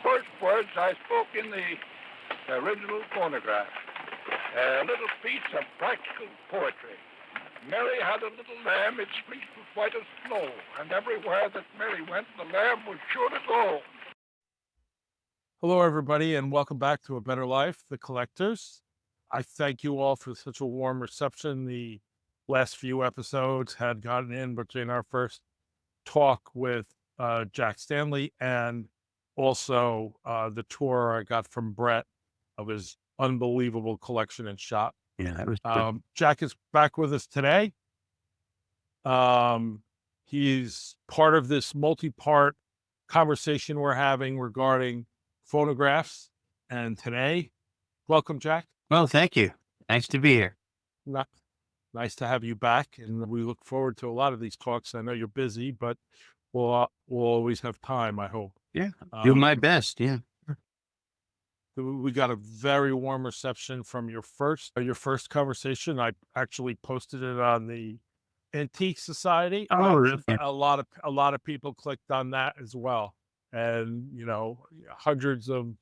first words I spoke in the original phonograph. A little piece of practical poetry. Mary had a little lamb, its fleece was white as snow, and everywhere that Mary went, the lamb was sure to go. Hello, everybody, and welcome back to A Better Life, The Collectors. I thank you all for such a warm reception. The last few episodes had gotten in between our first talk with Jack Stanley and also the tour I got from Brett of his unbelievable collection and shop. Yeah, that was Jack is back with us today. He's part of this multi-part conversation we're having regarding phonographs. And today, welcome, Jack. Well, thank you. Nice to be here. Nice to have you back. And we look forward to a lot of these talks. I know you're busy, but we'll always have time, I hope. Yeah, do my best. Yeah. We got a very warm reception from your first conversation. I actually posted it on the Antique Society. Oh, really? A lot of people clicked on that as well, and hundreds of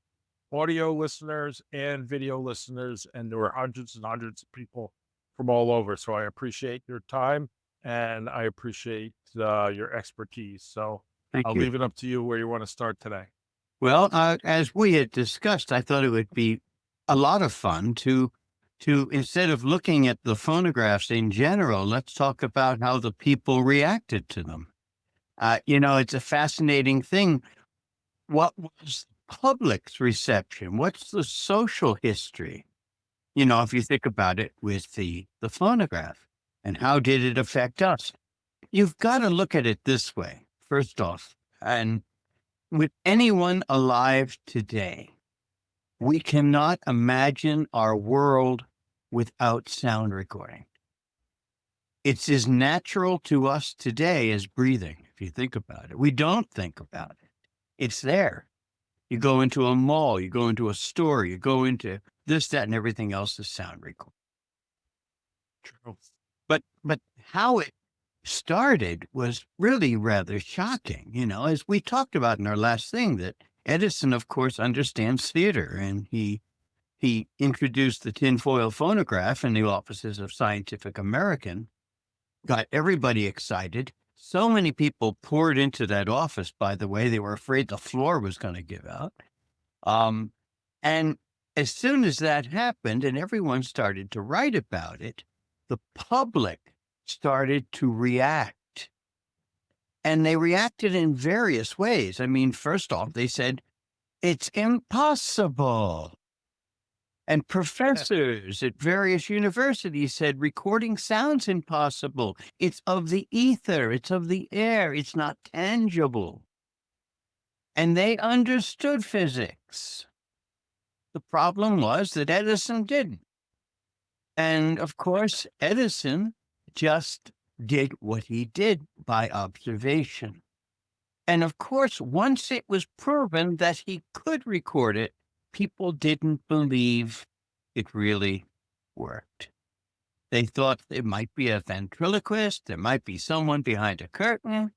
audio listeners and video listeners, and there were hundreds and hundreds of people from all over. So I appreciate your time and I appreciate your expertise. So I'll leave it up to you where you want to start today. Well, as we had discussed, I thought it would be a lot of fun to instead of looking at the phonographs in general, let's talk about how the people reacted to them. It's a fascinating thing. What was the public's reception? What's the social history? If you think about it with the phonograph, and how did it affect us? You've got to look at it this way, first off, and with anyone alive today, we cannot imagine our world without sound recording. It's as natural to us today as breathing, if you think about it. We don't think about it. It's there. You go into a mall, you go into a store, you go into this, that, and everything else is sound recording. True. But how it started was really rather shocking, as we talked about in our last thing, that Edison, of course, understands theater, and he introduced the tinfoil phonograph in the offices of Scientific American, got everybody excited. So many people poured into that office, by the way, they were afraid the floor was going to give out. And as soon as that happened and everyone started to write about it, the public started to react. And they reacted in various ways. I mean, first off, they said, it's impossible. And professors at various universities said, recording sounds impossible. It's of the ether. It's of the air. It's not tangible. And they understood physics. The problem was that Edison didn't. And of course, Edison just did what he did by observation. And of course, once it was proven that he could record it, people didn't believe it really worked. They thought there might be a ventriloquist, there might be someone behind a curtain.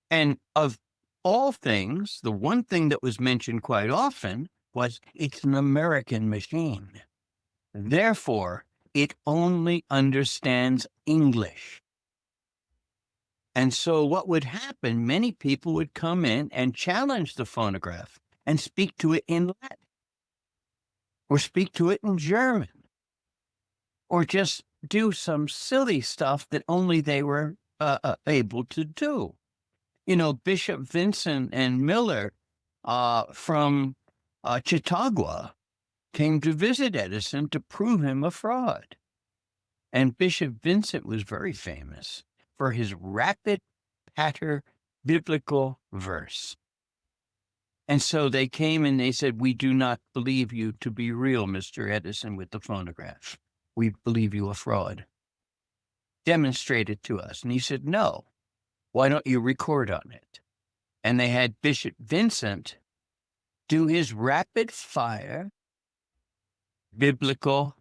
And of all things, the one thing that was mentioned quite often was it's an American machine. Therefore, it only understands English. And so what would happen, many people would come in and challenge the phonograph and speak to it in Latin, or speak to it in German, or just do some silly stuff that only they were able to do. Bishop Vincent and Miller from Chautauqua came to visit Edison to prove him a fraud. And Bishop Vincent was very famous for his rapid patter biblical verse. And so they came and they said, we do not believe you to be real, Mr. Edison, with the phonograph. We believe you a fraud. Demonstrate it to us. And he said, no. Why don't you record on it? And they had Bishop Vincent do his rapid fire biblical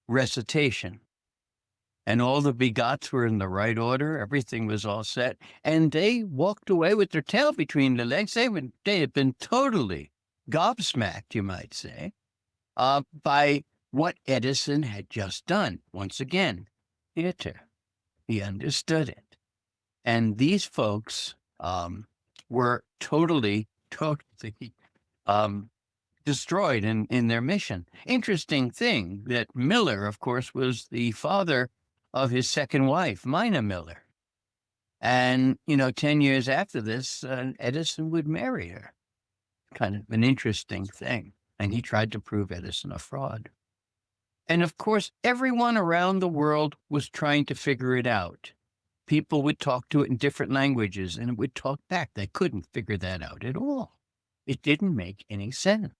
recitation. And all the begots were in the right order. Everything was all set. And they walked away with their tail between their legs. They had been totally gobsmacked, you might say, by what Edison had just done. Once again, theater. He understood it. And these folks were totally destroyed in their mission. Interesting thing that Miller, of course, was the father of his second wife, Mina Miller. And, 10 years after this, Edison would marry her. Kind of an interesting thing. And he tried to prove Edison a fraud. And of course, everyone around the world was trying to figure it out. People would talk to it in different languages and it would talk back. They couldn't figure that out at all. It didn't make any sense.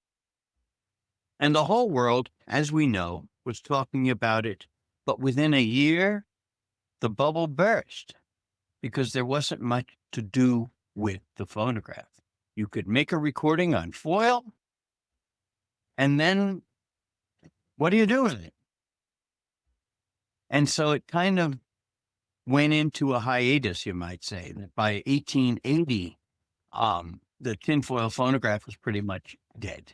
And the whole world, as we know, was talking about it. But within a year, the bubble burst because there wasn't much to do with the phonograph. You could make a recording on foil, and then what do you do with it? And so it kind of went into a hiatus, you might say. That by 1880, the tinfoil phonograph was pretty much dead.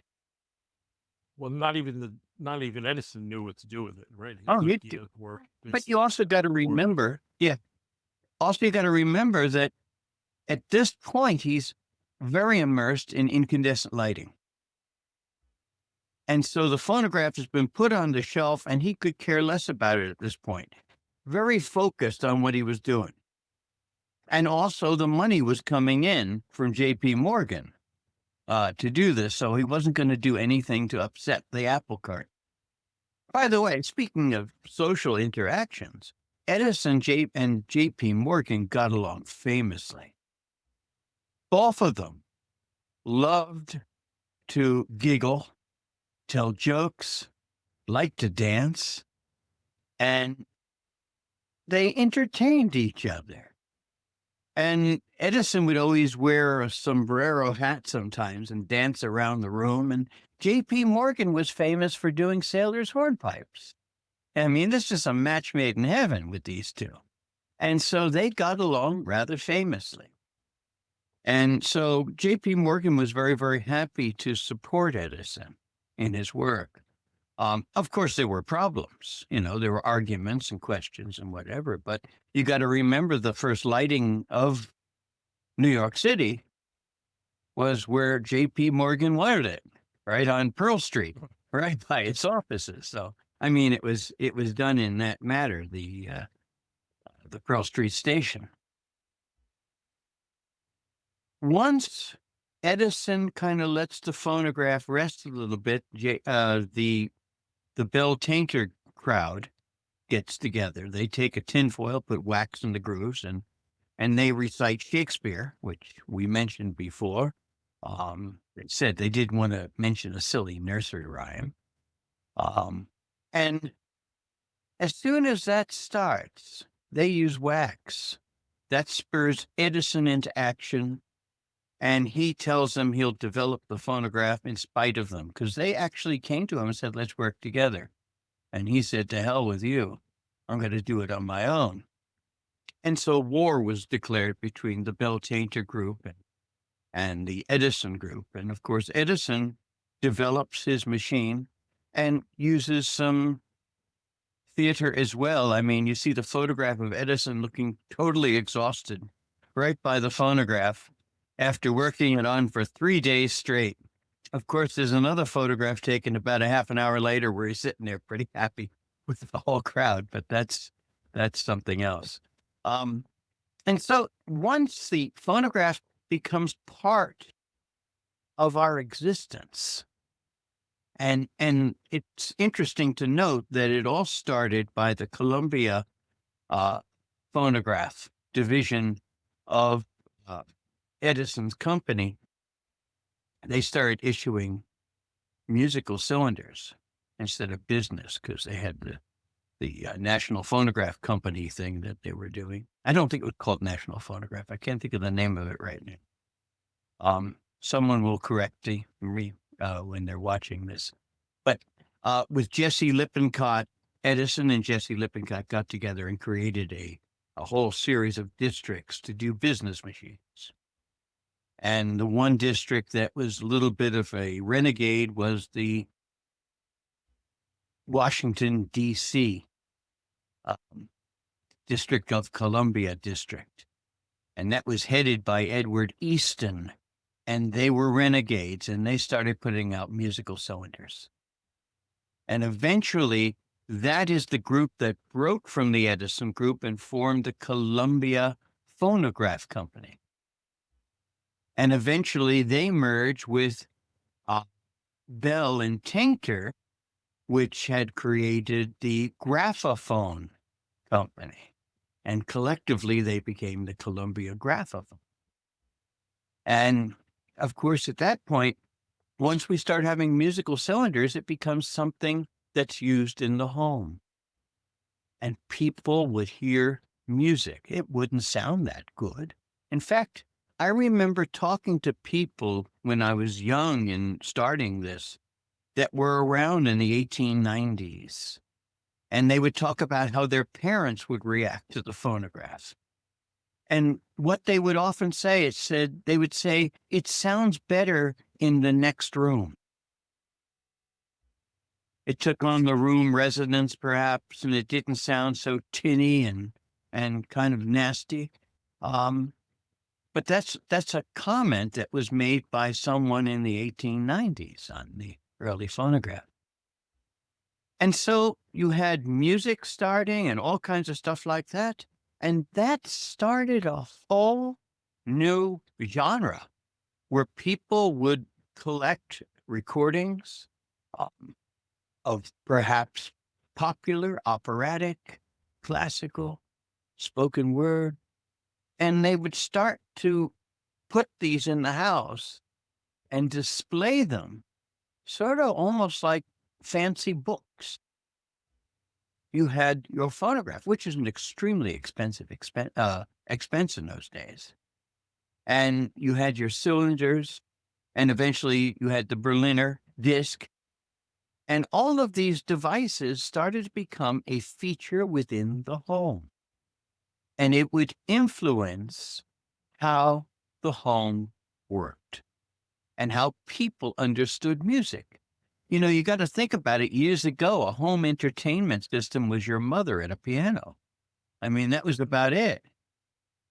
Well, not even Edison knew what to do with it, right? Oh, you do. But you also got to remember, Also, you got to remember that at this point, he's very immersed in incandescent lighting. And so the phonograph has been put on the shelf and he could care less about it at this point. Very focused on what he was doing. And also the money was coming in from J.P. Morgan to do this. So he wasn't going to do anything to upset the apple cart. By the way, speaking of social interactions, Edison and J.P. Morgan got along famously. Both of them loved to giggle, tell jokes, liked to dance, and they entertained each other. And Edison would always wear a sombrero hat sometimes and dance around the room. And J.P. Morgan was famous for doing sailor's hornpipes. I mean, this is a match made in heaven with these two. And so they got along rather famously. And so J.P. Morgan was very, very happy to support Edison in his work. Of course, there were problems. There were arguments and questions and whatever. But you got to remember the first lighting of New York City was where J.P. Morgan wanted it, right on Pearl Street, right by its offices. So, I mean, it was done in that matter, the Pearl Street station. Once Edison kind of lets the phonograph rest a little bit, the Bell Tainter crowd gets together. They take a tinfoil, put wax in the grooves, and they recite Shakespeare, which we mentioned before. It said they did want to mention a silly nursery rhyme. And as soon as that starts, they use wax. That spurs Edison into action. And he tells them he'll develop the phonograph in spite of them, because they actually came to him and said, let's work together. And he said, to hell with you. I'm going to do it on my own. And so war was declared between the Bell Tainter group and the Edison group. And of course, Edison develops his machine and uses some theater as well. I mean, you see the photograph of Edison looking totally exhausted right by the phonograph after working it on for 3 days straight. Of course, there's another photograph taken about a half an hour later where he's sitting there pretty happy with the whole crowd, but that's something else. And so once the phonograph becomes part of our existence, and it's interesting to note that it all started by the Columbia phonograph division of Edison's company. They started issuing musical cylinders instead of business because they had the National Phonograph Company thing that they were doing. I don't think it was called National Phonograph. I can't think of the name of it right now. Someone will correct me when they're watching this. But with Jesse Lippincott, Edison and Jesse Lippincott got together and created a whole series of districts to do business machines. And the one district that was a little bit of a renegade was the Washington, D.C. District of Columbia district. And that was headed by Edward Easton. And they were renegades, and they started putting out musical cylinders. And eventually, that is the group that broke from the Edison group and formed the Columbia Phonograph Company. And eventually, they merged with Bell and Tinker, which had created the Graphophone Company. And collectively, they became the Columbia Graphophone. And of course, at that point, once we start having musical cylinders, it becomes something that's used in the home. And people would hear music. It wouldn't sound that good. In fact, I remember talking to people when I was young and starting this that were around in the 1890s. And they would talk about how their parents would react to the phonograph. And what they would often say, they would say, it sounds better in the next room. It took on the room resonance, perhaps, and it didn't sound so tinny and kind of nasty. But that's a comment that was made by someone in the 1890s on the early phonograph. And so you had music starting and all kinds of stuff like that. And that started a whole new genre where people would collect recordings of perhaps popular, operatic, classical, spoken word, and they would start to put these in the house and display them, sort of almost like fancy books. You had your phonograph, which is an extremely expensive expense in those days. And you had your cylinders, and eventually you had the Berliner disc. And all of these devices started to become a feature within the home. And it would influence how the home worked and how people understood music. You know, you got to think about it. Years ago, a home entertainment system was your mother at a piano. I mean, that was about it.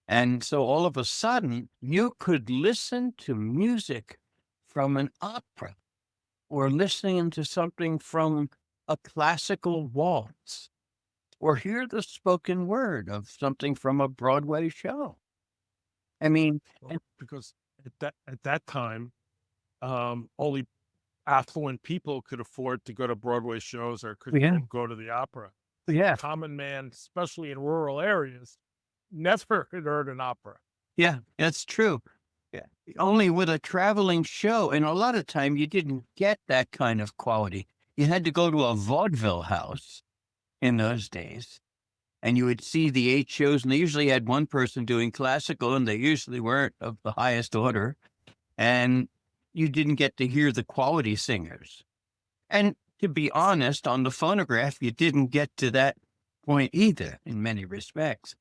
And so all of a sudden, you could listen to music from an opera or listening to something from a classical waltz or hear the spoken word of something from a Broadway show. I mean, Well, because at that time, only affluent people could afford to go to Broadway shows or could yeah, go to the opera. yeah, Common man, especially in rural areas, never had heard an opera. yeah, that's true. Yeah. Only with a traveling show. And a lot of time you didn't get that kind of quality. You had to go to a vaudeville house in those days. And you would see the 8 shows, and they usually had one person doing classical, and they usually weren't of the highest order. And you didn't get to hear the quality singers. And to be honest, on the phonograph, you didn't get to that point either in many respects.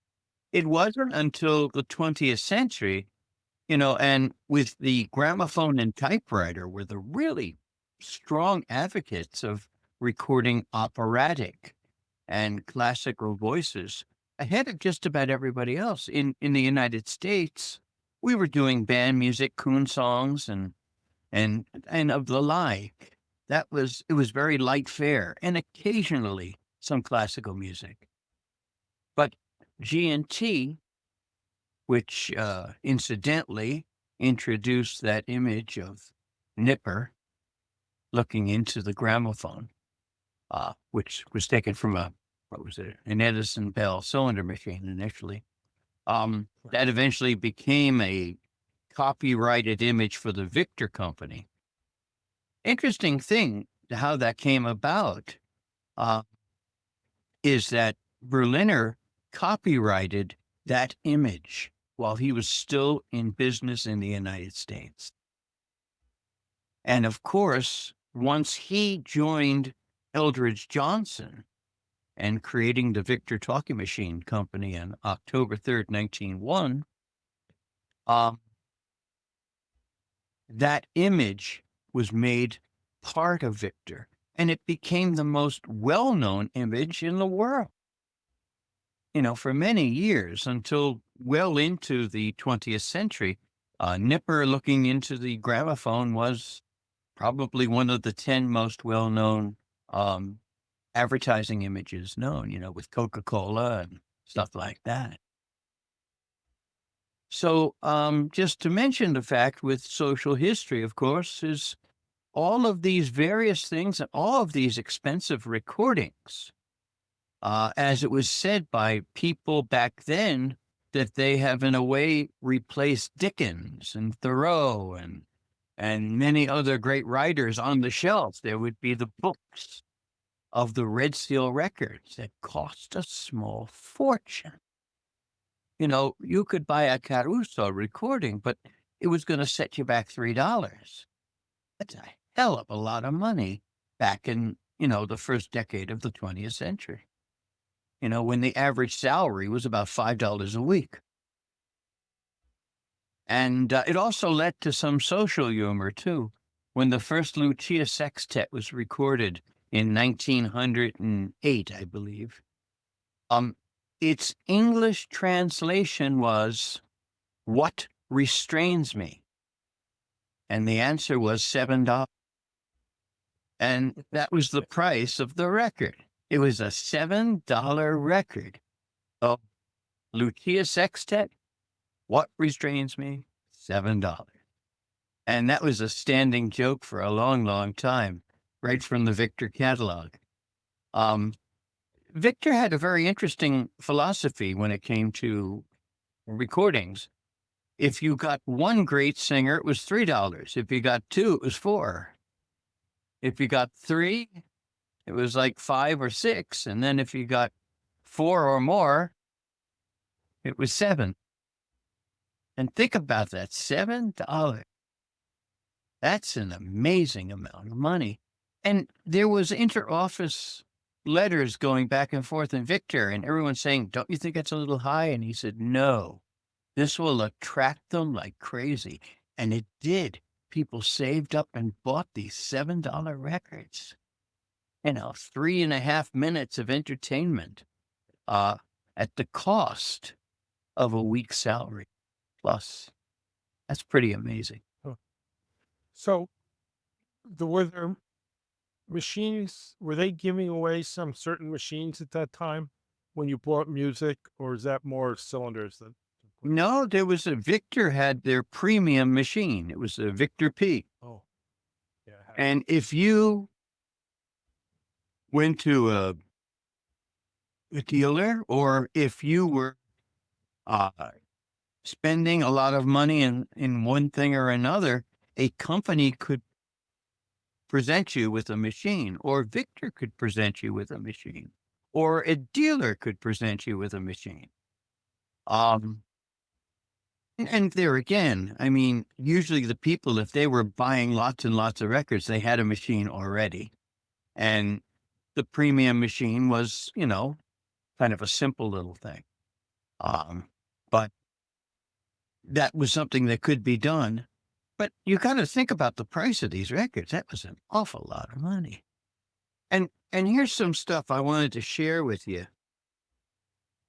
It wasn't until the 20th century, and with the gramophone and typewriter were the really strong advocates of recording operatic and classical voices ahead of just about everybody else. In the United States, we were doing band music, coon songs, and of the like. It was very light fare, and occasionally some classical music. But G&T, which incidentally introduced that image of Nipper looking into the gramophone, which was taken from an Edison Bell cylinder machine initially. That eventually became a copyrighted image for the Victor Company. Interesting thing how that came about is that Berliner copyrighted that image while he was still in business in the United States. And of course, once he joined Eldridge Johnson and creating the Victor Talking Machine Company on October 3rd, 1901, that image was made part of Victor, and it became the most well-known image in the world, for many years until well into the 20th century. Nipper looking into the gramophone was probably one of the 10 most well-known um, advertising images known, with Coca-Cola and stuff like that. So, just to mention the fact with social history, of course, is all of these various things and all of these expensive recordings, as it was said by people back then, that they have in a way replaced Dickens and Thoreau and many other great writers on the shelf. There would be the books of the Red Seal records that cost a small fortune. You could buy a Caruso recording, but it was going to set you back $3. That's a hell of a lot of money back in, the first decade of the 20th century, when the average salary was about $5 a week. And it also led to some social humor, too. When the first Lucia sextet was recorded in 1908, I believe, its English translation was, "What restrains me?" And the answer was $7. And that was the price of the record. It was a $7 record of Lucia sextet. What restrains me? $7. And that was a standing joke for a long, long time, right from the Victor catalog. Victor had a very interesting philosophy when it came to recordings. If you got one great singer, it was $3. If you got two, it was $4. If you got three, it was like $5 or $6. And then if you got 4 or more, it was $7. And think about that, $7. That's an amazing amount of money. And there was interoffice letters going back and forth in Victor, and everyone saying, "Don't you think it's a little high?" And he said, "No, this will attract them like crazy." And it did. People saved up and bought these $7 records. 3.5 minutes of entertainment at the cost of a week's salary plus. That's pretty amazing. So, were there machines? Were they giving away some certain machines at that time when you bought music, or is that more cylinders than? No, there was Victor had their premium machine. It was a Victor P. Oh, yeah. And if you went to a dealer, or if you were spending a lot of money in one thing or another, a company could present you with a machine, or Victor could present you with a machine, or a dealer could present you with a machine. And there again, I mean, usually the people, if they were buying lots and lots of records, they had a machine already. And the premium machine was, kind of a simple little thing. But that was something that could be done. But you got to think about the price of these records. That was an awful lot of money. And here's some stuff I wanted to share with you.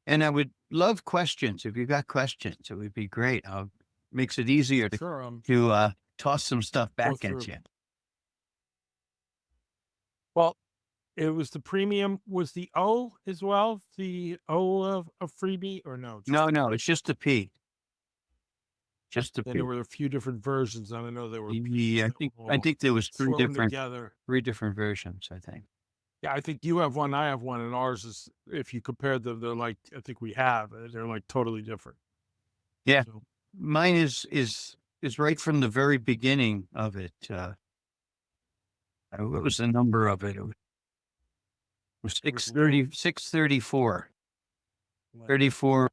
And I would love questions. If you got questions, it would be great. Makes it easier to toss some stuff back at you. Well, it was the premium. Was the O as well? The O of freebie, or no? No, it's just the P. Just the P. And there were a few different versions. I don't know there were. Yeah, I think there was three different versions. I think. Yeah, I think you have one, I have one, and ours is, if you compare them, they're like, I think they're like totally different. Yeah. So, mine is right from the very beginning of it. What was the number of it? It was 634. 34,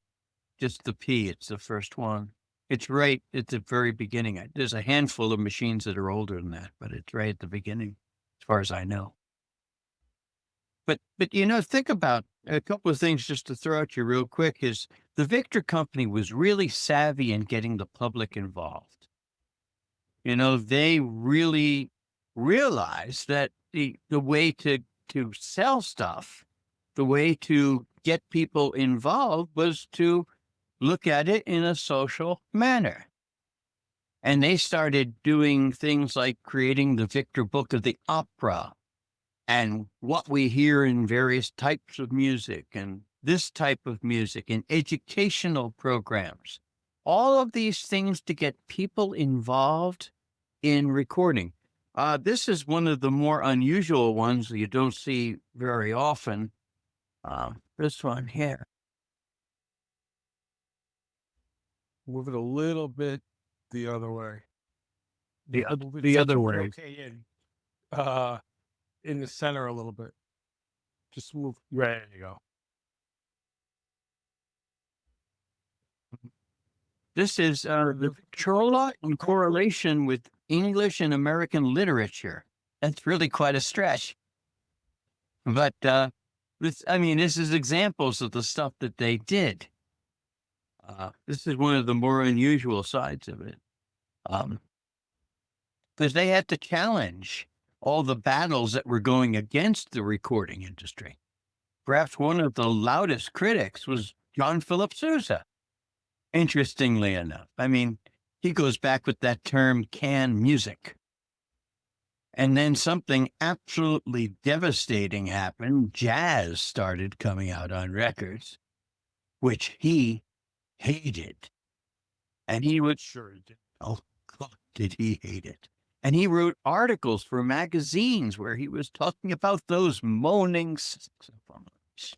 just the P. It's the first one. It's right at the very beginning. There's a handful of machines that are older than that, but it's right at the beginning, as far as I know. But think about a couple of things just to throw at you real quick is the Victor Company was really savvy in getting the public involved. They really realized that the way to sell stuff, the way to get people involved was to look at it in a social manner. And they started doing things like creating the Victor Book of the Opera and what we hear in various types of music and this type of music and educational programs. All of these things to get people involved in recording. This is one of the more unusual ones that you don't see very often. This one here. Move it a little bit the other way. The Move it the other center- way. Okay, in the center a little bit. Just move. There you go. This is the Trolla in correlation with English and American literature. That's really quite a stretch. But this is examples of the stuff that they did. This is one of the more unusual sides of it. Because they had to challenge all the battles that were going against the recording industry. Perhaps one of the loudest critics was John Philip Sousa. Interestingly enough, he goes back with that term "can music." And then something absolutely devastating happened. Jazz started coming out on records, which he hated. And he would, Sure you did. oh, God, did he hate it. And he wrote articles for magazines where he was talking about those moaning saxophones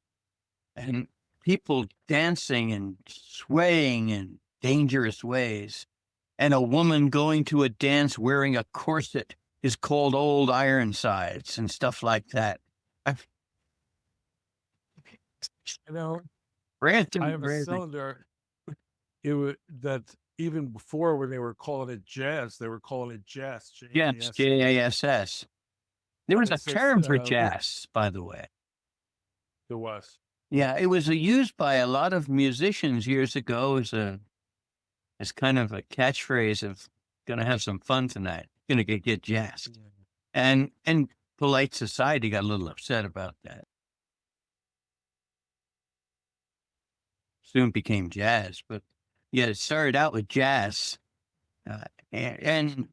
and people dancing and swaying in dangerous ways. And a woman going to a dance wearing a corset is called Old Ironsides and stuff like that. Random, I have a random. cylinder. It was that even before when they were calling it jazz, they were calling it jazz. Yes, J-A-S. JASS. There was a It's term for with- jazz, by the way. There was. Yeah, it was used by a lot of musicians years ago as kind of a catchphrase of "gonna have some fun tonight, gonna get jazzed." And polite society got a little upset about that. Soon became jazz, but yeah, it started out with jazz, and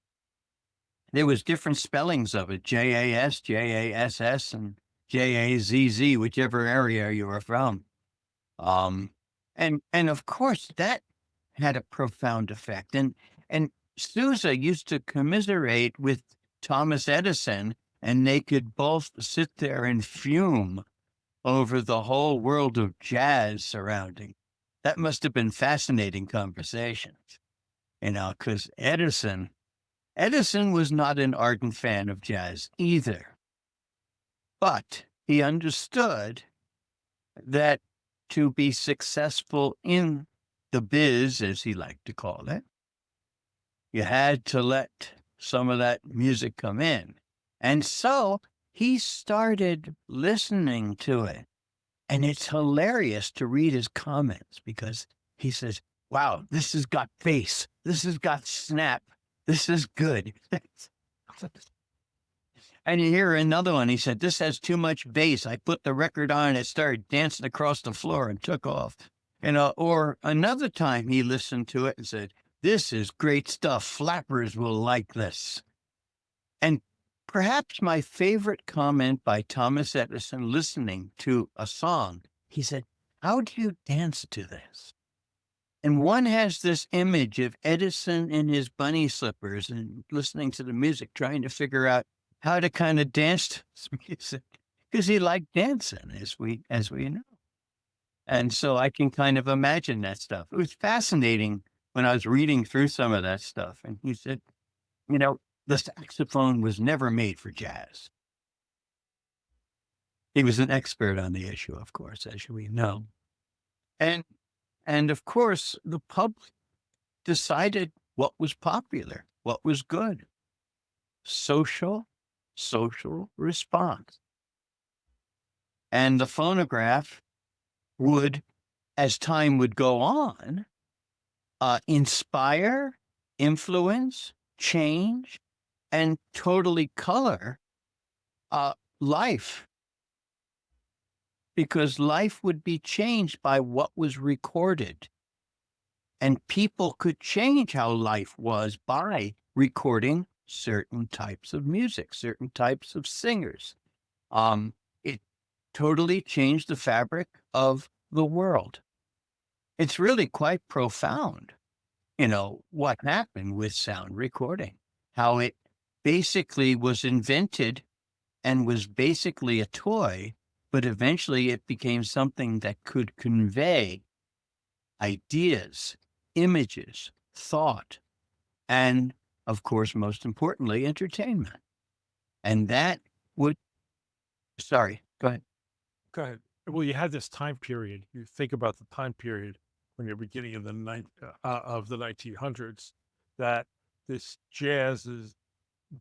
there was different spellings of it: JAS, JASS, and JAZZ, whichever area you were from. And of course that had a profound effect. And Sousa used to commiserate with Thomas Edison, and they could both sit there and fume over the whole world of jazz surrounding. That must have been fascinating conversations, because Edison was not an ardent fan of jazz either. But he understood that to be successful in the biz, as he liked to call it, you had to let some of that music come in. And so he started listening to it. And it's hilarious to read his comments because he says, "Wow, this has got bass. This has got snap. This is good." And you hear another one. He said, "This has too much bass. I put the record on and it started dancing across the floor and took off." Or another time he listened to it and said, "This is great stuff. Flappers will like this." And perhaps my favorite comment by Thomas Edison listening to a song, he said, "How do you dance to this?" And one has this image of Edison in his bunny slippers and listening to the music, trying to figure out how to kind of dance to this music, because he liked dancing, as we know. And so I can kind of imagine that stuff. It was fascinating when I was reading through some of that stuff. And he said, the saxophone was never made for jazz. He was an expert on the issue, of course, as we know. And of course, the public decided what was popular, what was good. Social response. And the phonograph would, as time would go on, inspire, influence, change and totally color life, because life would be changed by what was recorded. And people could change how life was by recording certain types of music, certain types of singers. It totally changed the fabric of the world. It's really quite profound, what happened with sound recording, how it basically was invented and was basically a toy, but eventually it became something that could convey ideas, images, thought, and of course, most importantly, entertainment. And that would, sorry, go ahead. Go ahead. Well, you had this time period. You think about the time period when you're beginning of the 1900s, that this jazz is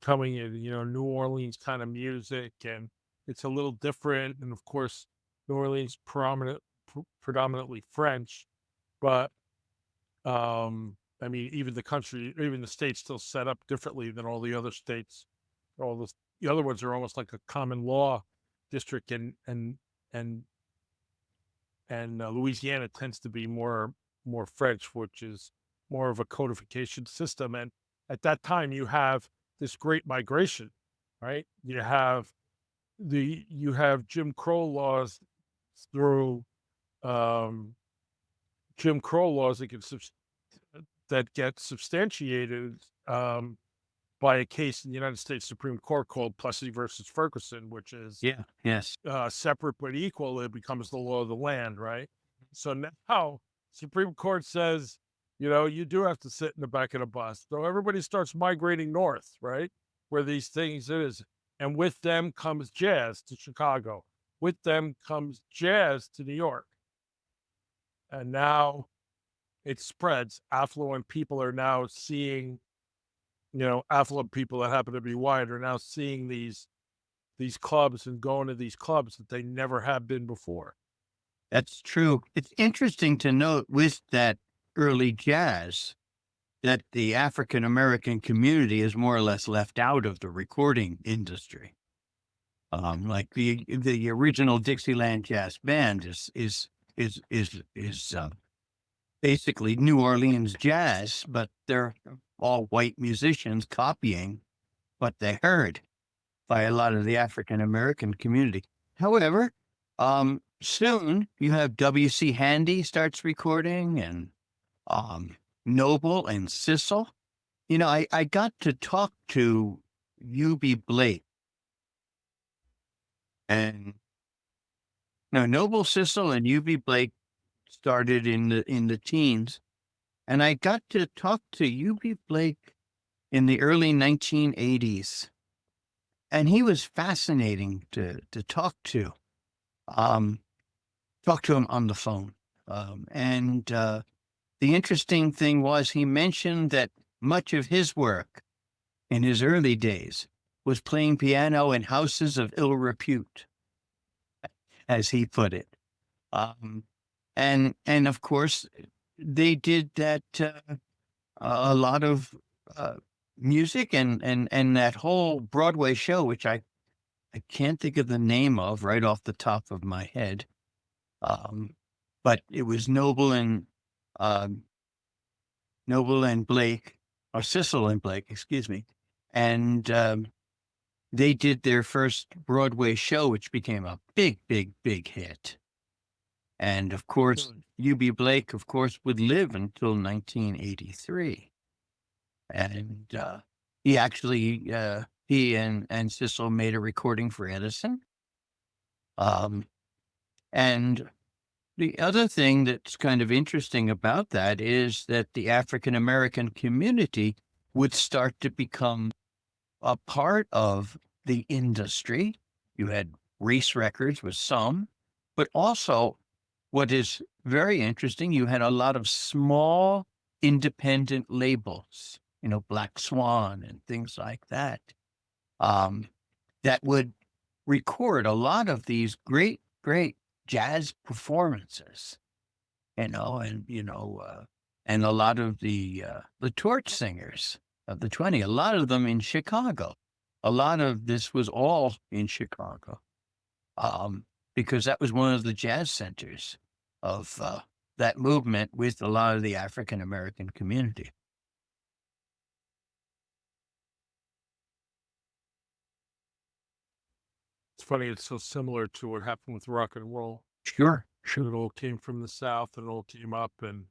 coming in, New Orleans kind of music, and it's a little different. And of course, New Orleans predominantly French, but I mean, even the states still set up differently than all the other states. The other ones are almost like a common law district, and Louisiana tends to be more French, which is more of a codification system. And at that time, you have this great migration, right? You have Jim Crow laws through Jim Crow laws that get substantiated by a case in the United States Supreme Court called Plessy versus Ferguson, which is Yes. separate but equal. It becomes the law of the land, right? So now Supreme Court says, you do have to sit in the back of the bus. So everybody starts migrating north, right? Where these things is. And with them comes jazz to Chicago. With them comes jazz to New York. And now it spreads. Affluent people are now seeing, affluent people that happen to be white are now seeing these clubs and going to these clubs that they never have been before. That's true. It's interesting to note with that early jazz that the African American community is more or less left out of the recording industry. Like the original Dixieland Jazz Band is basically New Orleans jazz, but they're all white musicians copying what they heard by a lot of the African American community. However, soon you have W.C. Handy starts recording, and Noble and Sissel. I got to talk to U.B. Blake, and Noble, Sissel, and U.B. Blake started in the teens, and I got to talk to U.B. Blake in the early 1980s, and he was fascinating to talk to. Talk to him on the phone, and the interesting thing was he mentioned that much of his work in his early days was playing piano in houses of ill repute, as he put it. And of course, they did that a lot of music and that whole Broadway show, which I can't think of the name of right off the top of my head. But it was Noble and Blake, or Sissel and Blake, excuse me. And they did their first Broadway show, which became a big, big, big hit. And of course, U.B. Blake, of course, would live until 1983. And he actually, he and Sissel made a recording for Edison. And the other thing that's kind of interesting about that is that the African American community would start to become a part of the industry. You had race records with some, but also what is very interesting, you had a lot of small independent labels, Black Swan and things like that, that would record a lot of these great, great jazz performances, and a lot of the torch singers of the 20, a lot of them in Chicago. A lot of this was all in Chicago, because that was one of the jazz centers of that movement with a lot of the African American community. It's funny, it's so similar to what happened with rock and roll. Sure, It sure. all came from the South and it all came up, and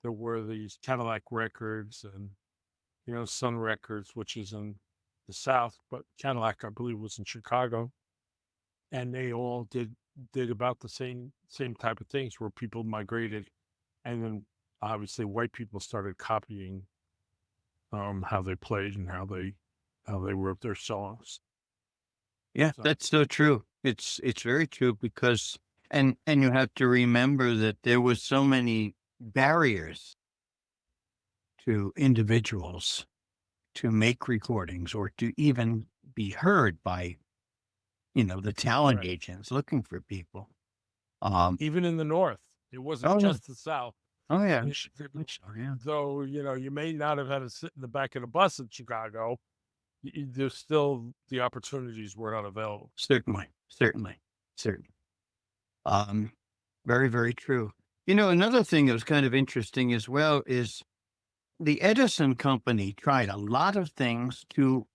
there were these Cadillac records and, Sun Records, which is in the South, but Cadillac, I believe, was in Chicago. And they all did about the same type of things where people migrated, and then obviously white people started copying how they played and how they wrote their songs. Yeah, So that's so true. It's very true because and you have to remember that there was so many barriers to individuals to make recordings or to even be heard by, the talent right. agents looking for people. Even in the North, it wasn't Oh, yeah. just the South. Oh, yeah. It- Very much so, yeah. Though you may not have had to sit in the back of the bus in Chicago, there's still the opportunities were not available. Certainly. Certainly. Certainly. Um, Very, very true. Another thing that was kind of interesting as well is the Edison company tried a lot of things to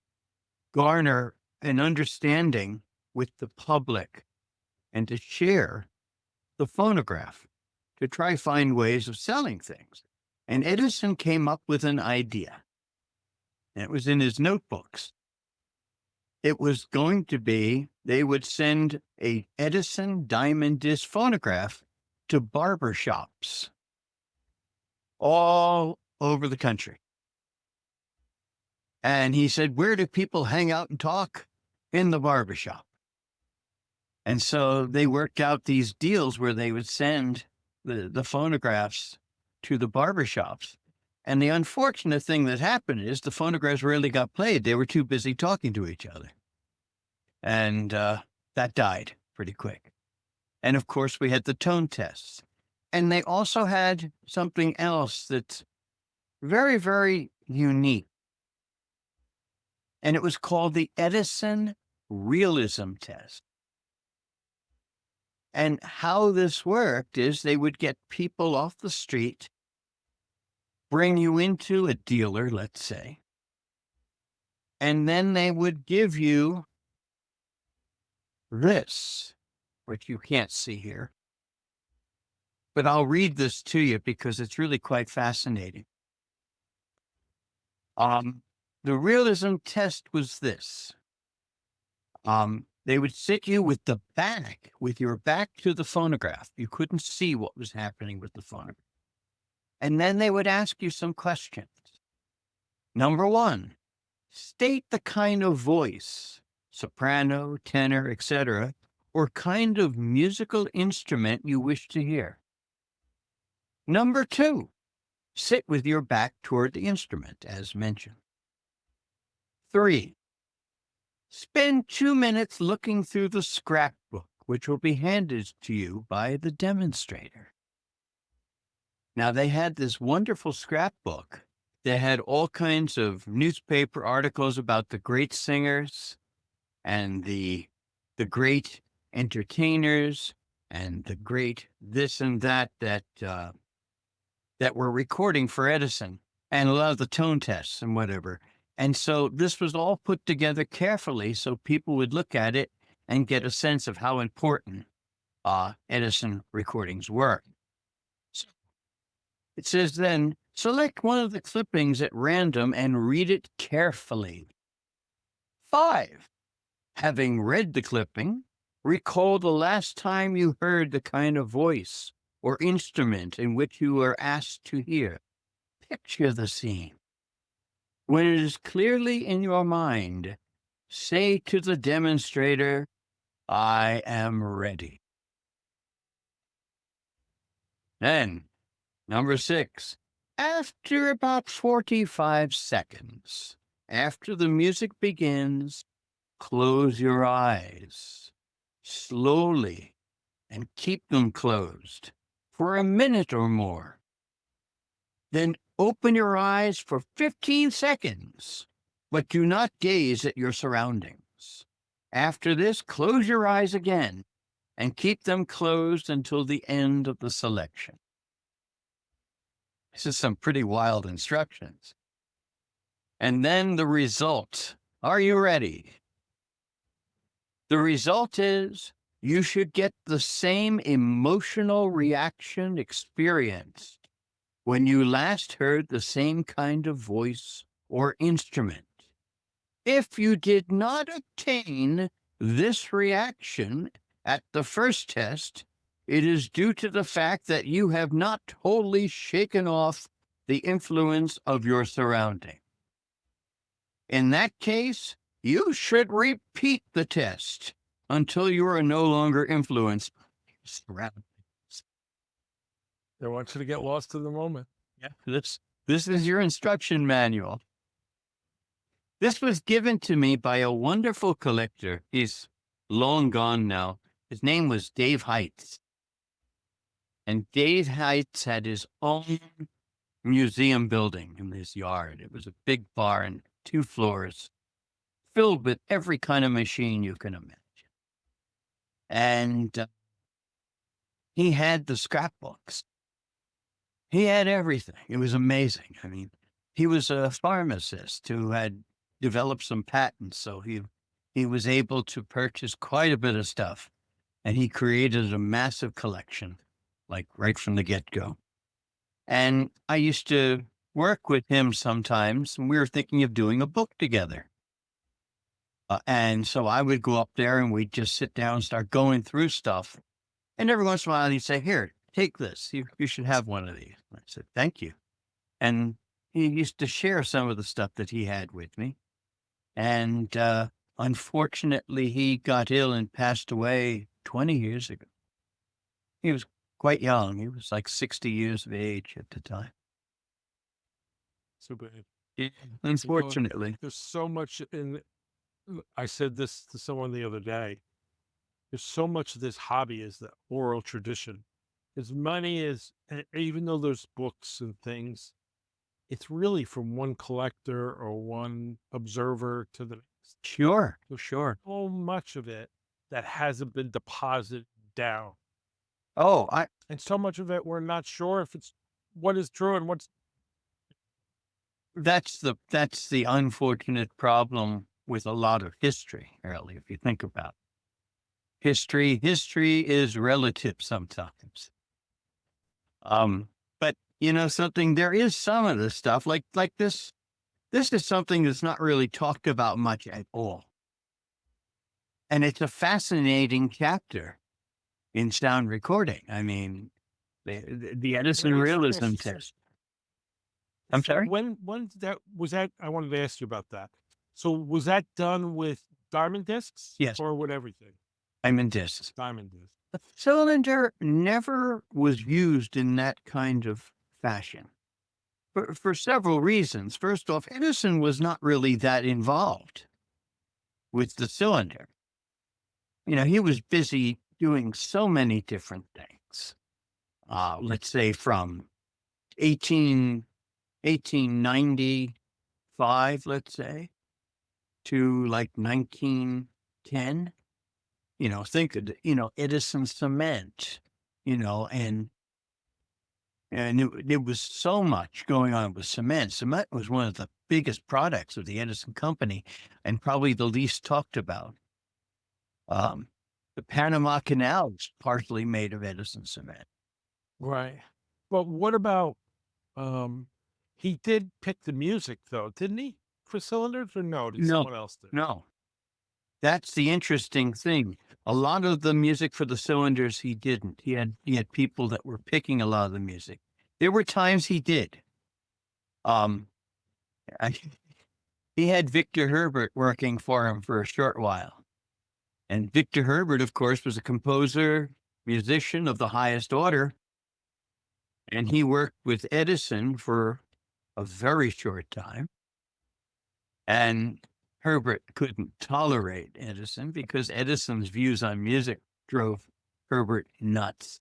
garner an understanding with the public and to share the phonograph to try find ways of selling things. And Edison came up with an idea. And it was in his notebooks. It was going to be, they would send a Edison diamond disc phonograph to barber shops all over the country. And he said, where do people hang out and talk? In the barbershop. And so they worked out these deals where they would send the phonographs to the barbershops. And the unfortunate thing that happened is the phonographs rarely got played. They were too busy talking to each other. And that died pretty quick. And of course, we had the tone tests. And they also had something else that's very, very unique. And it was called the Edison realism test. And how this worked is they would get people off the street, bring you into a dealer, let's say, and then they would give you this, which you can't see here. But I'll read this to you because it's really quite fascinating. The realism test was this. They would sit you with your back to the phonograph. You couldn't see what was happening with the phonograph. And then they would ask you some questions. Number one, state the kind of voice, soprano, tenor, etc., or kind of musical instrument you wish to hear. Number two, sit with your back toward the instrument, as mentioned. 3, spend 2 minutes looking through the scrapbook, which will be handed to you by the demonstrator. Now, they had this wonderful scrapbook that had all kinds of newspaper articles about the great singers and the great entertainers and the great this and that were recording for Edison, and a lot of the tone tests and whatever. And so this was all put together carefully so people would look at it and get a sense of how important Edison recordings were. So it says then, select one of the clippings at random and read it carefully. 5, having read the clipping, recall the last time you heard the kind of voice or instrument in which you were asked to hear. Picture the scene. When it is clearly in your mind, say to the demonstrator, I am ready. Then, number 6, after about 45 seconds, after the music begins, close your eyes slowly and keep them closed for a minute or more. Then Open your eyes for 15 seconds, but do not gaze at your surroundings. After this, close your eyes again and keep them closed until the end of the selection. This is some pretty wild instructions. And then the result. Are you ready? The result is you should get the same emotional reaction experienced when you last heard the same kind of voice or instrument. If you did not obtain this reaction at the first test, it is due to the fact that you have not totally shaken off the influence of your surrounding. In that case, you should repeat the test until you are no longer influenced by your surroundings. They want you to get lost in the moment. Yeah, this is your instruction manual. This was given to me by a wonderful collector. He's long gone now. His name was Dave Heights. And Dave Heights had his own museum building in his yard. It was a big barn, 2 floors, filled with every kind of machine you can imagine. And he had the scrapbooks. He had everything. It was amazing. I mean, he was a pharmacist who had developed some patents, so he was able to purchase quite a bit of stuff. And he created a massive collection, like right from the get-go. And I used to work with him sometimes, and we were thinking of doing a book together. And so I would go up there and we'd just sit down and start going through stuff. And every once in a while he'd say, "Here, take this. You should have one of these." I said, "Thank you." And he used to share some of the stuff that he had with me. And unfortunately, he got ill and passed away 20 years ago. He was quite young. He was like 60 years of age at the time. So bad. Yeah, unfortunately. There's so much in. I said this to someone the other day. There's so much of this hobby is the oral tradition. As many as, even though there's books and things, it's really from one collector or one observer to the next. Sure. So much of it that hasn't been deposited down. Oh, And so much of it, we're not sure if it's what is true and what's. that's the unfortunate problem with a lot of history, really, if you think about it. History is relative sometimes. But you know something, there is some of this stuff like this. This is something that's not really talked about much at all. And it's a fascinating chapter in sound recording. I mean, the Edison realism test. I'm sorry? When was that? I wanted to ask you about that. So was that done with diamond discs? Yes. Or with everything? Diamond discs. Diamond discs. The cylinder never was used in that kind of fashion for several reasons. First off, Edison was not really that involved with the cylinder. You know, he was busy doing so many different things. Let's say from 1895, let's say, to like 1910. You know, think of, Edison cement, and it was so much going on with cement. Cement was one of the biggest products of the Edison company and probably the least talked about. The Panama Canal was partially made of Edison cement. Right. But what about, he did pick the music though, didn't he? For cylinders or no? Did No. someone else do? No, that's the interesting thing. A lot of the music for the cylinders, he didn't. He had people that were picking a lot of the music. There were times he did. He had Victor Herbert working for him for a short while. And Victor Herbert, of course, was a composer, musician of the highest order. And he worked with Edison for a very short time. And Herbert couldn't tolerate Edison because Edison's views on music drove Herbert nuts.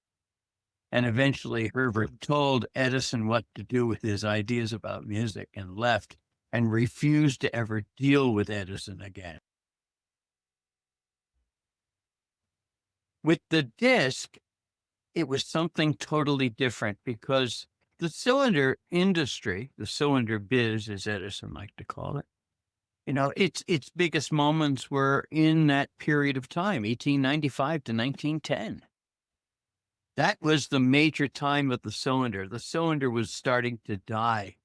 And eventually Herbert told Edison what to do with his ideas about music and left and refused to ever deal with Edison again. With the disc, it was something totally different because the cylinder industry, the cylinder biz, as Edison liked to call it, its biggest moments were in that period of time, 1895 to 1910. That was the major time of the cylinder. The cylinder was starting to die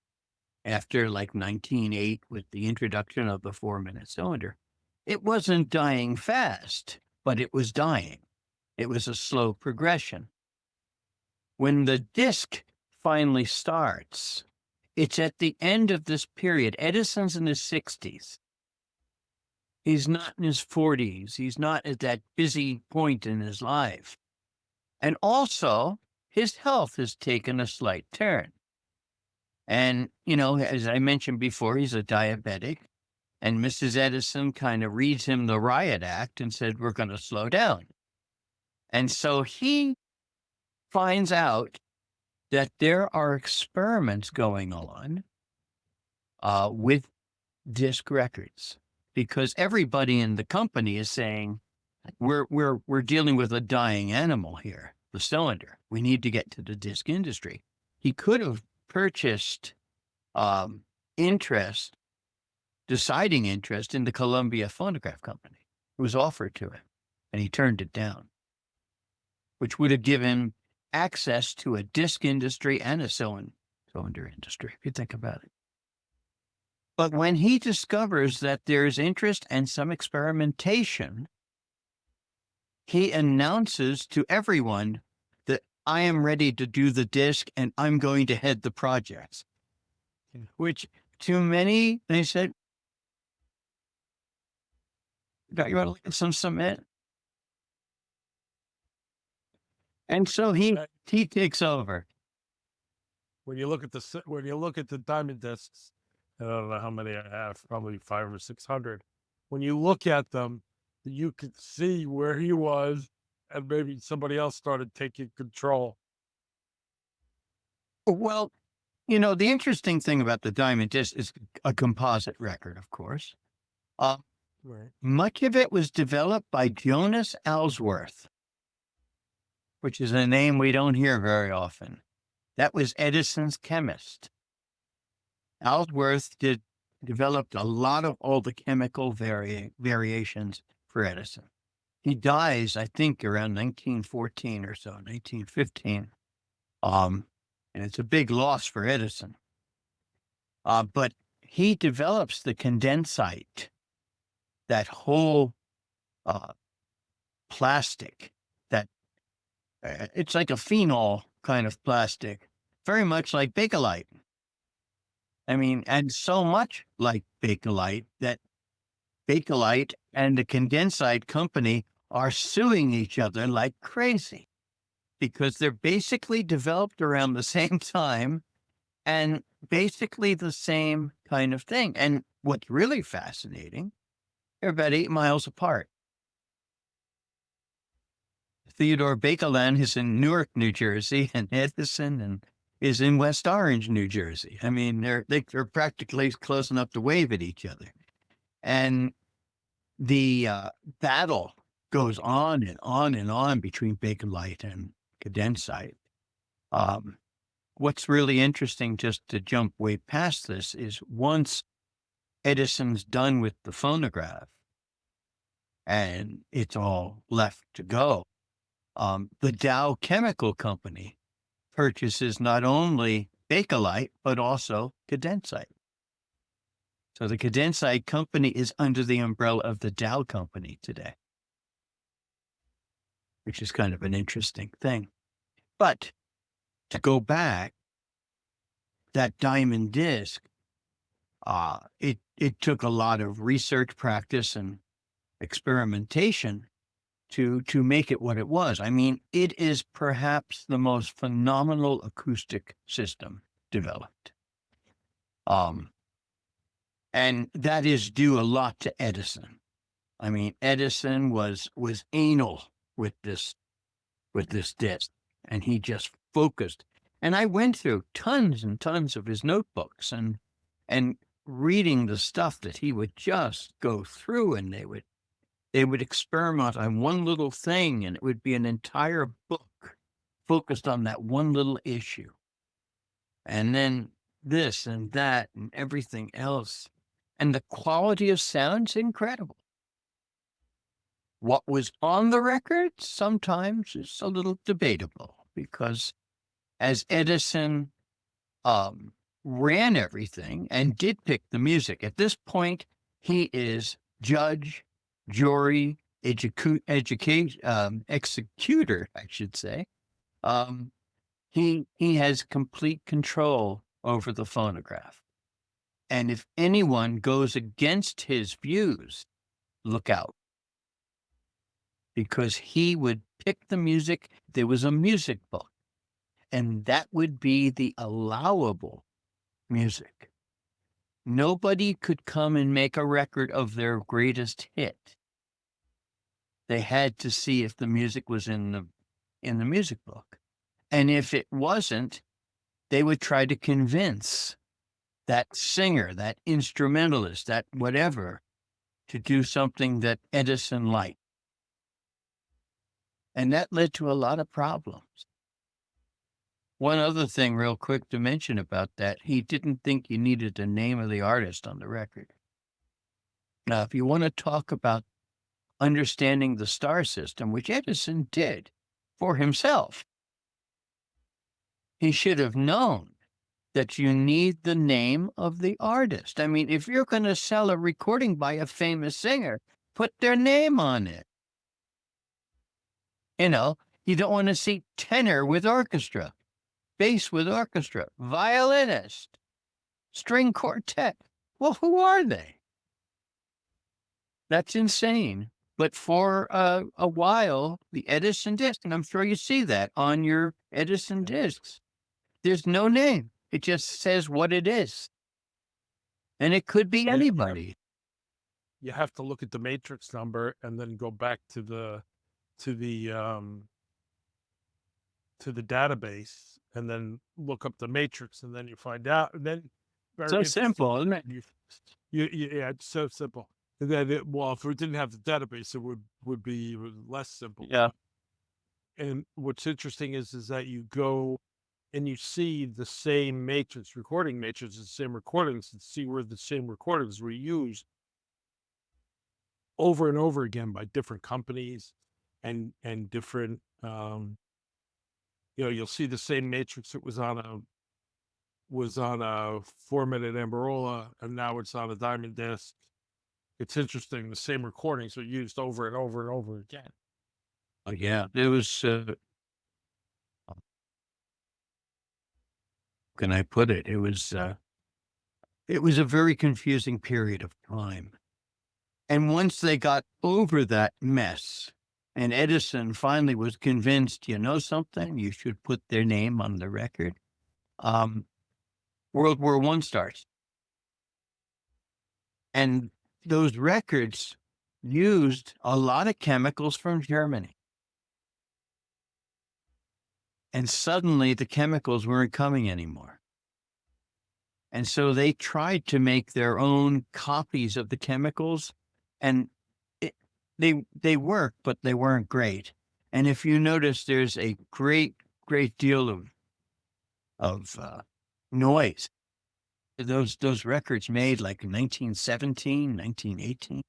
after like 1908 with the introduction of the 4-minute cylinder. It wasn't dying fast, but it was dying. It was a slow progression. When the disc finally starts, it's at the end of this period. Edison's in his 60s. He's not in his 40s. He's not at that busy point in his life. And also, his health has taken a slight turn. And, as I mentioned before, he's a diabetic. And Mrs. Edison kind of reads him the riot act and said, we're going to slow down. And so he finds out that there are experiments going on with disc records, because everybody in the company is saying, we're dealing with a dying animal here, the cylinder. We need to get to the disc industry. He could have purchased deciding interest in the Columbia Phonograph Company. It was offered to him, and he turned it down, which would have given him access to a disc industry and a cylinder industry, if you think about it. But when he discovers that there's interest and some experimentation, he announces to everyone that I am ready to do the disc and I'm going to head the projects. Which to many, they said, you want to look at some cement? And so he takes over. When you look at the diamond discs, I don't know how many I have, probably 500 or 600. When you look at them, you could see where he was, and maybe somebody else started taking control. Well, the interesting thing about the diamond disc is a composite record, of course. Right. Much of it was developed by Jonas Ellsworth, which is a name we don't hear very often. That was Edison's chemist. Ellsworth developed a lot of all the chemical variations for Edison. He dies, I think, around 1914 or so, 1915. And it's a big loss for Edison. But he develops the condensite, that whole plastic that it's like a phenol kind of plastic, very much like Bakelite. I mean, and so much like Bakelite that Bakelite and the condensite company are suing each other like crazy because they're basically developed around the same time and basically the same kind of thing. And what's really fascinating, they're about 8 miles apart. Theodore Bakelin is in Newark, New Jersey, and Edison is in West Orange, New Jersey. I mean, they're practically close enough to wave at each other. And the battle goes on and on and on between Bakelite and condensite. What's really interesting, just to jump way past this, is once Edison's done with the phonograph and it's all left to go, the Dow Chemical Company purchases not only Bakelite, but also condensite. So the condensite company is under the umbrella of the Dow Company today, which is kind of an interesting thing. But to go back, that diamond disc, it took a lot of research, practice, and experimentation to make it what it was. I mean, it is perhaps the most phenomenal acoustic system developed. And that is due a lot to Edison. I mean, Edison was anal with this disc. and he just focused. And I went through tons and tons of his notebooks and reading the stuff that he would just go through, and they would experiment on one little thing, and it would be an entire book focused on that one little issue. And then this and that and everything else. And the quality of sound's incredible. What was on the record sometimes is a little debatable, because as Edison ran everything and did pick the music, at this point, he is judge, jury, executor, I should say. He has complete control over the phonograph. And if anyone goes against his views, look out. Because he would pick the music. There was a music book, and that would be the allowable music. Nobody could come and make a record of their greatest hit. They had to see if the music was in the music book. And if it wasn't, they would try to convince that singer, that instrumentalist, that whatever, to do something that Edison liked. And that led to a lot of problems. One other thing real quick to mention about that, he didn't think you needed the name of the artist on the record. Now, if you want to talk about understanding the star system, which Edison did for himself, he should have known that you need the name of the artist. I mean, if you're going to sell a recording by a famous singer, put their name on it. You know, you don't want to see tenor with orchestra, bass with orchestra, violinist, string quartet. Well, who are they? That's insane. But for a while, the Edison disc, and I'm sure you see that on your Edison discs, there's no name. It just says what it is. And it could be anybody. You have to look at the matrix number and then go back to the database and then look up the matrix, and then you find out. And then So simple, isn't it? Yeah, it's so simple. And then well, if we didn't have the database, it would be less simple. Yeah. And what's interesting is that you go and you see the same matrix, recording matrix, the same recordings, and see where the same recordings were used over and over again by different companies and different, you'll see the same matrix that was on a 4-minute Amberola, and now it's on a diamond disc. It's interesting. The same recordings are used over and over and over again. Yeah, it was, can I put it? It was a very confusing period of time. And once they got over that mess, and Edison finally was convinced, you know something, you should put their name on the record, World War I starts. And those records used a lot of chemicals from Germany. And suddenly the chemicals weren't coming anymore. And so they tried to make their own copies of the chemicals, and they worked, but they weren't great. And if you notice, there's a great deal of noise. Those records made like 1917, 1918,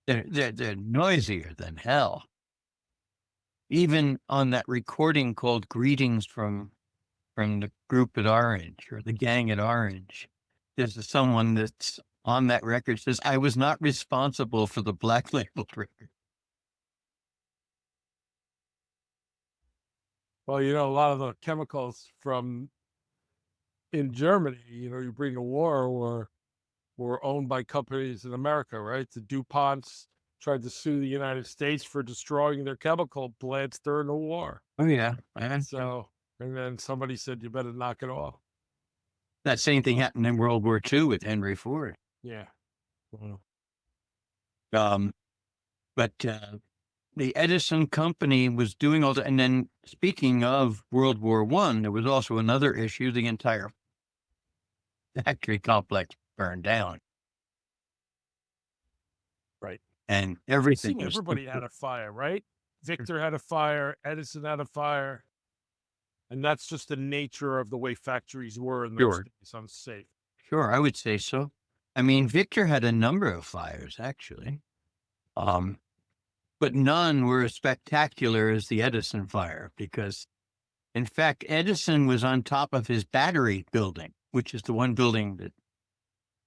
they're noisier than hell. Even on that recording called Greetings from the group at Orange, or the gang at Orange, there's someone that's on that record says, "I was not responsible for the Black Label record." Well, a lot of the chemicals from in Germany, you bring a war, were owned by companies in America, right? The DuPonts tried to sue the United States for destroying their chemical plants during the war. Oh yeah, So, and then somebody said, you better knock it off. that same thing happened in World War II with Henry Ford. Yeah. Well, But the Edison company was doing all that. And then speaking of World War I, there was also another issue. The entire factory complex burned down. Right. And It everything seemed was everybody had a fire, right? Victor had a fire, Edison had a fire. And that's just the nature of the way factories were in those Sure. days, unsafe. Sure, I would say so. I mean, Victor had a number of fires, actually. But none were as spectacular as the Edison fire because, in fact, Edison was on top of his battery building, which is the one building that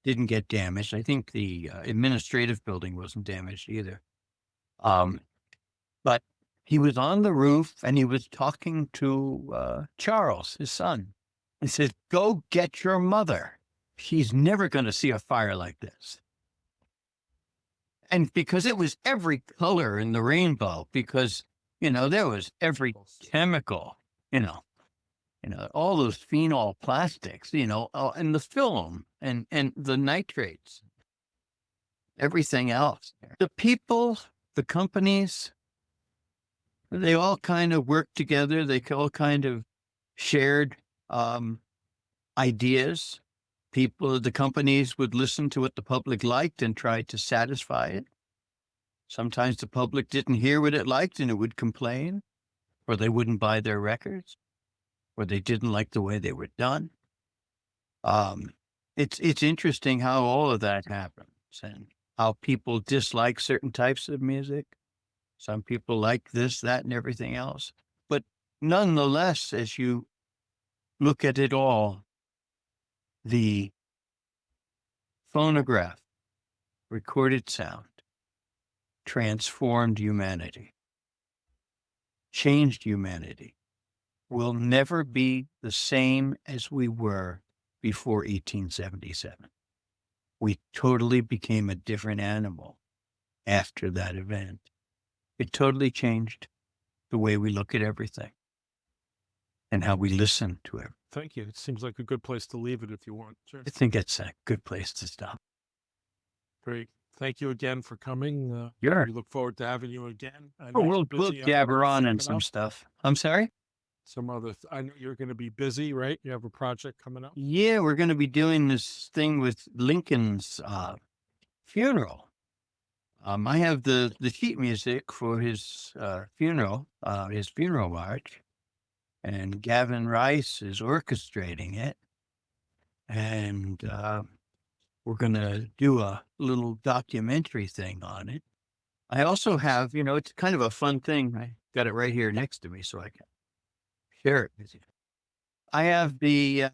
didn't get damaged. I think the administrative building wasn't damaged either. But he was on the roof and he was talking to Charles, his son. He said, "Go get your mother. She's never going to see a fire like this." And because it was every color in the rainbow, because, there was every chemical, all those phenol plastics, and the film and the nitrates, everything else. The people, the companies, they all kind of worked together. They all kind of shared ideas. The companies would listen to what the public liked and try to satisfy it. Sometimes the public didn't hear what it liked and it would complain, or they wouldn't buy their records, or they didn't like the way they were done. It's interesting how all of that happens and how people dislike certain types of music. Some people like this, that, and everything else. But nonetheless, as you look at it all, the phonograph, recorded sound, transformed humanity, changed humanity. We'll never be the same as we were before 1877. We totally became a different animal after that event. It totally changed the way we look at everything and how we listen to it. Thank you. It seems like a good place to leave it if you want. Sure. I think it's a good place to stop. Great. Thank you again for coming. Sure. We look forward to having you again. I know Oh, you're we'll busy. jabber on and some stuff. I'm sorry? I know you're going to be busy, right? You have a project coming up? Yeah, we're going to be doing this thing with Lincoln's funeral. I have the sheet music for his funeral march, and Gavin Rice is orchestrating it. And we're going to do a little documentary thing on it. I also have, it's kind of a fun thing. I got it right here next to me so I can share it with you. I have the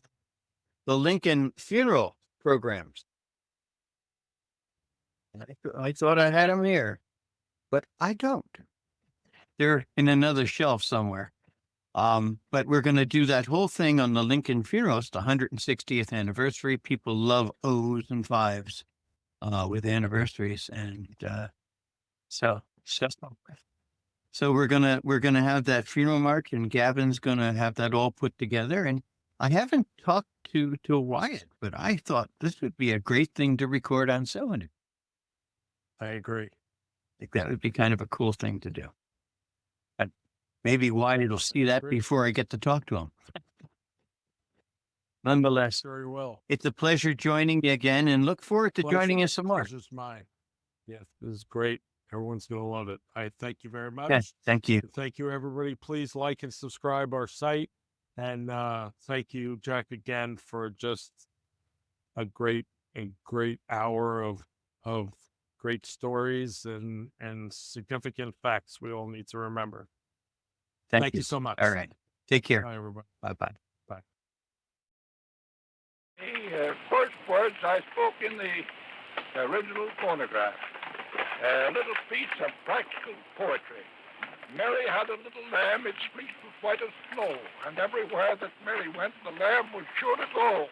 Lincoln funeral programs. I thought I had them here, but I don't. They're in another shelf somewhere. But we're going to do that whole thing on the Lincoln funeral. It's the 160th anniversary. People love O's and fives with anniversaries, and so we're gonna have that funeral march, and Gavin's gonna have that all put together. And I haven't talked to Wyatt, but I thought this would be a great thing to record on cylinder. I agree. I think that would be kind of a cool thing to do. And maybe Wyatt will see that before I get to talk to him. Nonetheless, very well. It's a pleasure joining you again, and look forward to joining us some more. Pleasure's mine. Yes, this is great. Everyone's going to love it. I thank you very much. Yes, thank you. Thank you, everybody. Please like and subscribe our site. And thank you, Jack, again for just a great hour of great stories and significant facts we all need to remember. Thank you so much. All right. Take care. Bye, everybody. Bye-bye. The first words I spoke in the original phonograph. A little piece of practical poetry. Mary had a little lamb, its fleece was white as snow, and everywhere that Mary went, the lamb was sure to go.